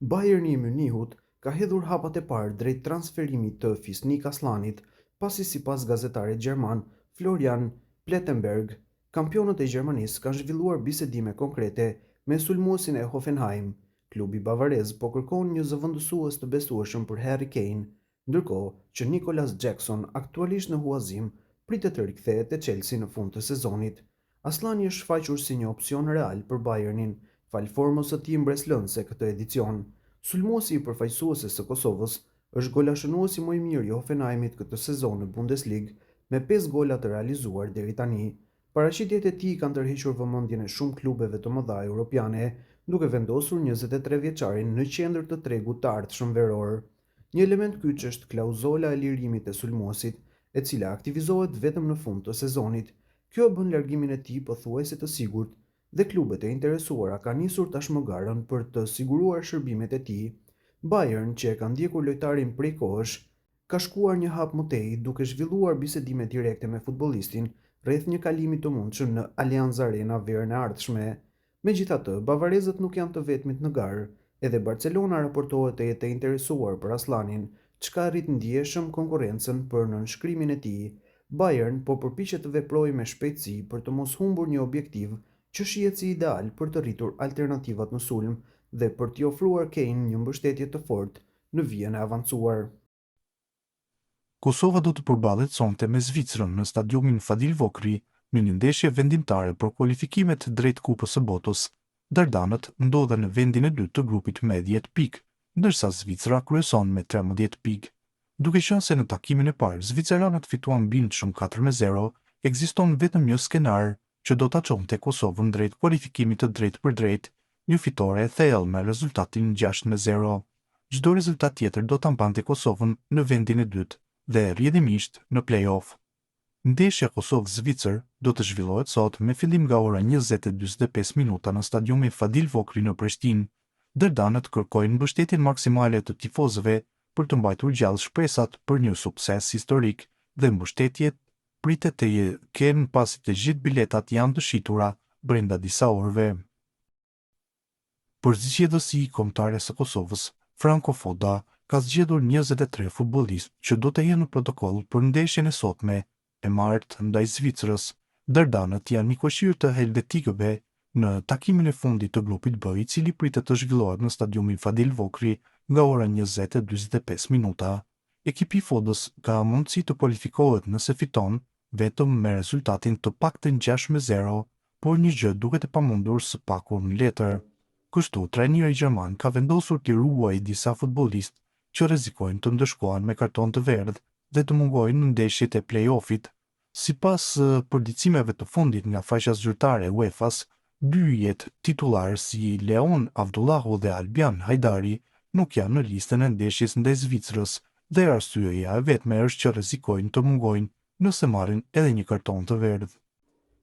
Bayerni i Munihut ka hedhur hapat e parë drejt transferimit të Fisnik Aslanit, pasi sipas gazetarit gjerman Florian Plettenberg, kampionët e Gjermanisë kanë zhvilluar bisedime konkrete me sulmuesin e Hoffenheim. Klubi bavarez po kërkon një zëvendësues të besueshëm për Harry Kane, ndërkohë që Nicolas Jackson, aktualisht në huazim, pritet të rikthehet te Chelsea në fund të sezonit. Aslani është shfaqur si një opsion real për Bayernin, fal formës së tij mbreslënëse këtë edicion. Sulmuesi i përfaqësueses së Kosovës është golashënuesi më i mirë i Hoffenheimit këtë sezon në Bundesliga me 5 gola të realizuar deri tani. Paraqitjet e tij kanë tërhequr vëmendjen e shumë klubeve të mëdha europiane, duke vendosur 23 vjeçarin në qendër të tregut të ardhshëm veror. Një element kyç është klauzola e lirimit të sulmuesit, e cila aktivizohet vetëm në fund të sezonit. Kjo e bën largimin e tij pothuajse të sigurt dhe klubet e interesuara kanë nisur tashmë garën për të siguruar shërbimet e tij. Bayern, që e ka ndjekur lojtarin prej kohësh, ka shkuar një hap më tej duke zhvilluar bisedime direkte me futbollistin rreth një kalimi të mundshëm në Allianz Arena verën e ardhshme. Megjithatë, bavarezët nuk janë të vetmit në garë. Edhe Barcelona raportohet të jetë e interesuar për Aslanin, çka rrit ndjeshëm konkurrencën për nënshkrimin e tij. Bayern po përpiqet të veprojë me shpejtësi për të mos humbur një objektiv që shihet si ideal për të rritur alternativat në sulm dhe për t'i ofruar Kane një mbështetje të fortë në vijën e avancuar. Kosova do të përballet sonte me Zvicrën në stadiumin Fadil Vokri në një ndeshje vendimtare për kualifikimet drejt Kupës së Botës. Dardanët ndodhen në vendin e dytë të grupit me 10 pikë, ndërsa Zvicra kryeson me 13 pikë. Duke qenë se në takimin e parë zviceranët fituan bindshëm 4-0, ekziston vetëm një skenar që do ta çonte Kosovën drejt kualifikimit të drejtë për drejtë, një fitore e thellë me rezultatin 6-0. Çdo rezultat tjetër do ta mbante Kosovën në vendin e dytë dhe rrjedhimisht në play-off. Ndeshja Kosovë-Zvicër do të zhvillohet sot me fillim nga ora 20:45 minuta në stadiumin Fadil Vokri në Prishtinë. Dardanët kërkojnë mbështetjen maksimale të tifozëve për të mbajtur gjallë shpresat për një sukses historik dhe mbështetjet pritet të kenë pasi të gjithë biletat janë të shitura brenda disa orëve. Përzgjedhësi kombëtare së Kosovës, Franco Foda, ka zgjedhur 23 futbollistë që do të jenë në protokoll për ndeshjen e sotme e martë ndaj Zvicrës. Dardanët janë mikëshirë të helvetikëve në takimin e fundit të grupit B, i cili pritet të zhvillohet në stadiumin Fadil Vokri nga ora 20:45 minuta. Ekipi i Fodës ka mundësi të kualifikohet nëse fiton vetëm me rezultatin të paktën 6-0, por një gjë duket e pamundur së paku në letër. Kështu, trajneri gjerman ka vendosur të ruajë disa futbollistë që rrezikojnë të ndëshkohen me karton të verdh dhe të mungojnë në ndeshjet e play-offit. Sipas përditësimeve të fundit nga faqja zyrtare e UEFA-s, dy jetë titullarë si Leon Avdullahu dhe Albian Hajdari nuk janë në listën e ndeshjes ndaj Zvicrës dhe arsyeja e vetme është që rrezikojnë të mungojnë nëse marrin edhe një karton të verdh.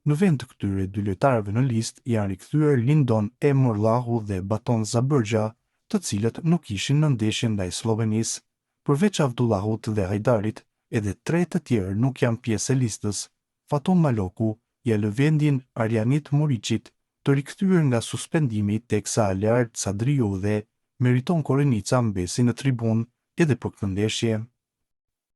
Në vend të këtyre dy lojtarëve në listë janë rikthyer Lindon Emrllahu dhe Baton Zabërgja, të cilët nuk ishin në ndeshjen ndaj Slovenisë. Përveç Avdullahut dhe Hajdarit, edhe 3 të tjerë nuk janë pjesë e listës. Faton Maloku ja lë vendin Arjanit Muriçit, të rikthyer nga suspendimi, teksa Alert Sadriu dhe Meriton Korenica mbesi në tribunë edhe për këtë ndeshje.